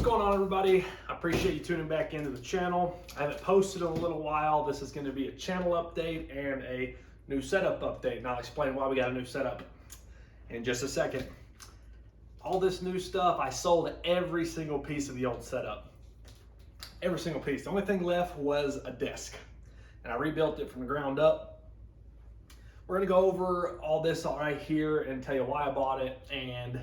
going on, everybody? I appreciate you tuning back into the channel. I haven't posted in a little while. This is going to be a channel update and a new setup update, and I'll explain why we got a new setup in just a second. All this new stuff, I sold every single piece of the old setup. Every single piece. The only thing left was a desk, and I rebuilt it from the ground up. We're going to go over all this right here and tell you why I bought it and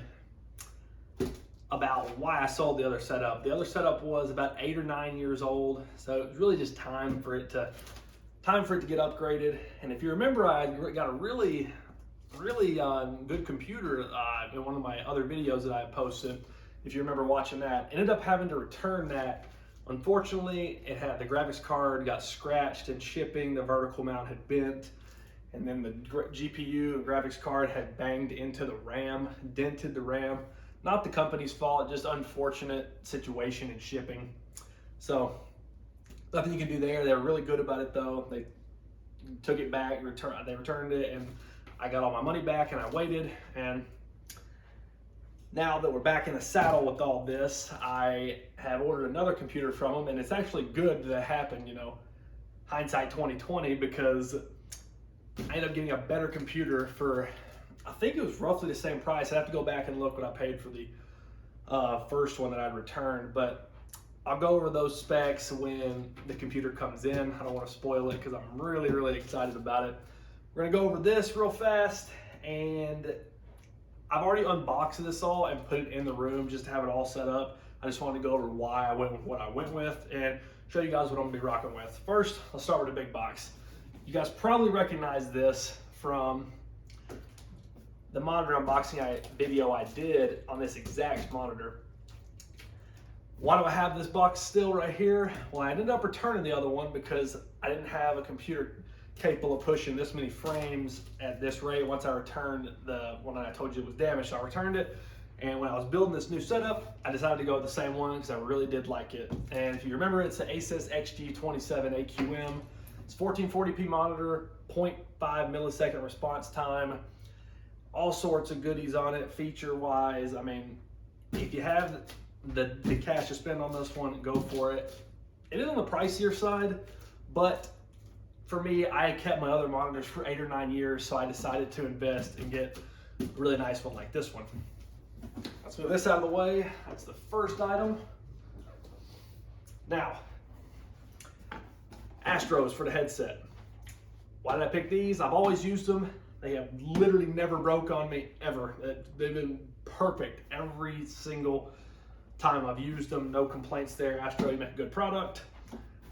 about why I sold the other setup. The other setup was about 8 or 9 years old, so it was really just time for it to get upgraded. And if you remember, I got a really good computer in one of my other videos that I posted. If you remember watching that, ended up having to return that. Unfortunately, it had the graphics card got scratched in shipping, the vertical mount had bent, and then the GPU and graphics card had banged into the RAM, dented the RAM. Not the company's fault, just unfortunate situation in shipping. So nothing you can do there. They were really good about it though. They took it back, they returned it, and I got all my money back, and I waited. And now that we're back in the saddle with all this, I have ordered another computer from them, and it's actually good that it happened, you know, hindsight 2020, because I ended up getting a better computer for, I think it was roughly the same price. I'd have to go back and look what I paid for the first one that I'd returned, but I'll go over those specs when the computer comes in. I don't want to spoil it because I'm really excited about it. We're gonna go over this real fast, and I've already unboxed this all and put it in the room just to have it all set up. I just wanted to go over why I went with what I went with and show you guys what I'm gonna be rocking with. First, let's start with the big box. You guys probably recognize this from the monitor unboxing video I did on this exact monitor. Why do I have this box still right here? Well, I ended up returning the other one because I didn't have a computer capable of pushing this many frames at this rate. Once I returned the one that I told you was damaged, so I returned it. And when I was building this new setup, I decided to go with the same one because I really did like it. And if you remember, it's the Asus XG27 AQM. It's 1440p monitor, 0.5 millisecond response time, all sorts of goodies on it feature wise. I mean, if you have the cash to spend on this one, go for it. It is on the pricier side, but for me, I kept my other monitors for 8 or 9 years, so I decided to invest and get a really nice one like this one. Let's move this out of the way. That's the first item. Now, Astros for the headset. Why did I pick these? I've always used them. They have literally never broke on me, ever. They've been perfect every single time I've used them. No complaints there. Astro, you make a good product.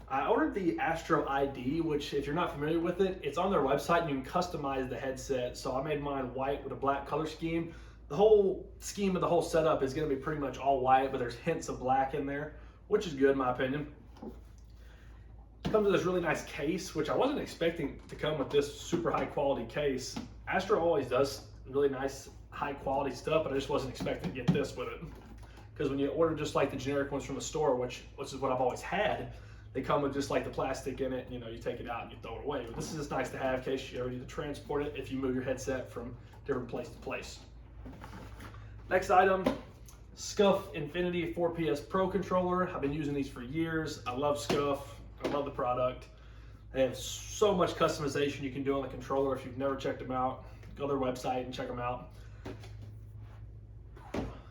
I ordered the Astro ID, which if you're not familiar with it, it's on their website and you can customize the headset. So I made mine white with a black color scheme. The whole scheme of the whole setup is gonna be pretty much all white, but there's hints of black in there, which is good in my opinion. It comes with this really nice case, which I wasn't expecting to come with this super high quality case. Astro always does really nice high quality stuff, but I just wasn't expecting to get this with it. Because when you order just like the generic ones from the store, which is what I've always had, they come with just like the plastic in it, you know, you take it out and you throw it away. But this is just nice to have in case you ever need to transport it if you move your headset from different place to place. Next item, SCUF Infinity 4PS Pro controller. I've been using these for years. I love SCUF. I love the product. They have so much customization you can do on the controller. If you've never checked them out, go to their website and check them out.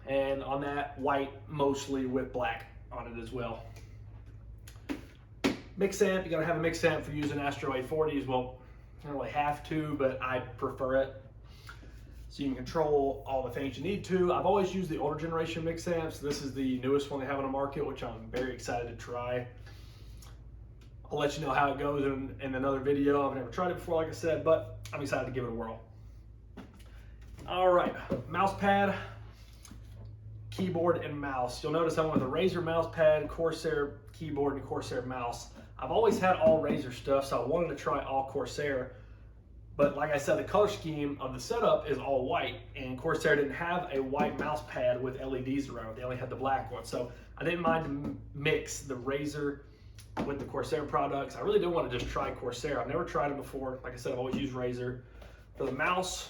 And on that, white mostly with black on it as well. Mix amp, you gotta have a mix amp for using Astro A40s. Well, you don't really have to, but I prefer it. So you can control all the things you need to. I've always used the older generation mix amps. This is the newest one they have on the market, which I'm very excited to try. I'll let you know how it goes in another video. I've never tried it before, like I said, but I'm excited to give it a whirl. All right, mouse pad, keyboard, and mouse. You'll notice I went with a Razer mouse pad, Corsair keyboard, and Corsair mouse. I've always had all Razer stuff, so I wanted to try all Corsair. But like I said, the color scheme of the setup is all white, and Corsair didn't have a white mouse pad with LEDs around it. They only had the black one. So I didn't mind to mix the Razer with the Corsair products. I really did want to just try Corsair. I've never tried it before. Like I said, I've always used Razer. For the mouse,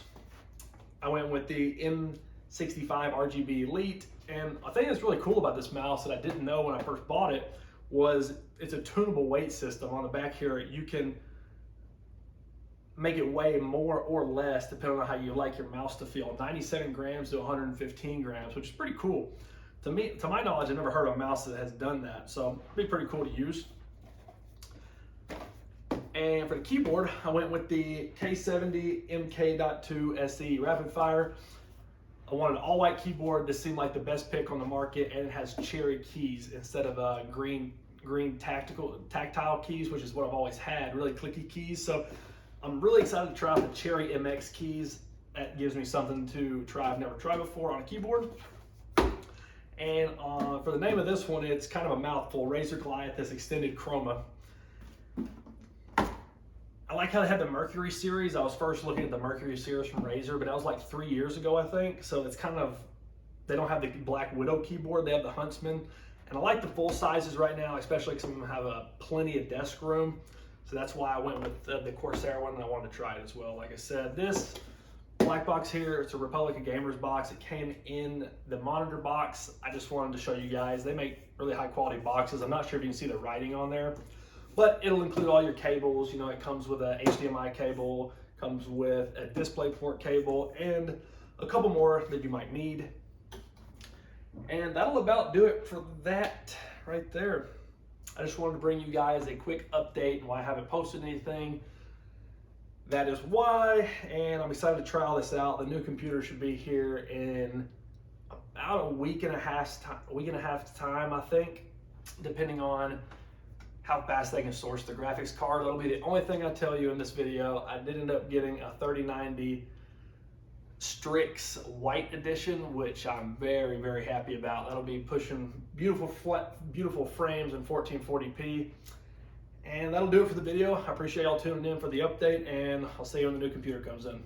I went with the 65 RGB Elite. And I think that's really cool about this mouse that I didn't know when I first bought it was it's a tunable weight system. On the back here, you can make it weigh more or less depending on how you like your mouse to feel. 97 grams to 115 grams, which is pretty cool. To my knowledge, I've never heard of a mouse that has done that, so it'd be pretty cool to use. And for the keyboard, I went with the K70 MK.2 SE Rapid Fire. I wanted an all-white keyboard. This seemed like the best pick on the market, and it has cherry keys instead of green tactile keys, which is what I've always had, really clicky keys. So I'm really excited to try out the Cherry MX keys. That gives me something to try I've never tried before on a keyboard. And for the name of this one, it's kind of a mouthful, Razer Goliathus Extended Chroma. I like how they have the Mercury series. I was first looking at the Mercury series from Razer, but that was like 3 years ago, I think. So it's kind of, they don't have the Black Widow keyboard, they have the Huntsman. And I like the full sizes right now, especially because some of them have plenty of desk room. So that's why I went with the Corsair one, and I wanted to try it as well. Like I said, this black box here, it's a Republic of Gamers box. It came in the monitor box. I just wanted to show you guys. They make really high quality boxes. I'm not sure if you can see the writing on there, but it'll include all your cables. You know, it comes with a HDMI cable, comes with a DisplayPort cable, and a couple more that you might need. And that'll about do it for that right there. I just wanted to bring you guys a quick update on why I haven't posted anything. That is why, and I'm excited to try all this out. The new computer should be here in about a week and a half time, I think, depending on how fast they can source the graphics card. That'll be the only thing I tell you in this video. I did end up getting a 3090 Strix White Edition, which I'm very, very happy about. That'll be pushing beautiful frames in 1440p. And that'll do it for the video. I appreciate y'all tuning in for the update, and I'll see you when the new computer comes in.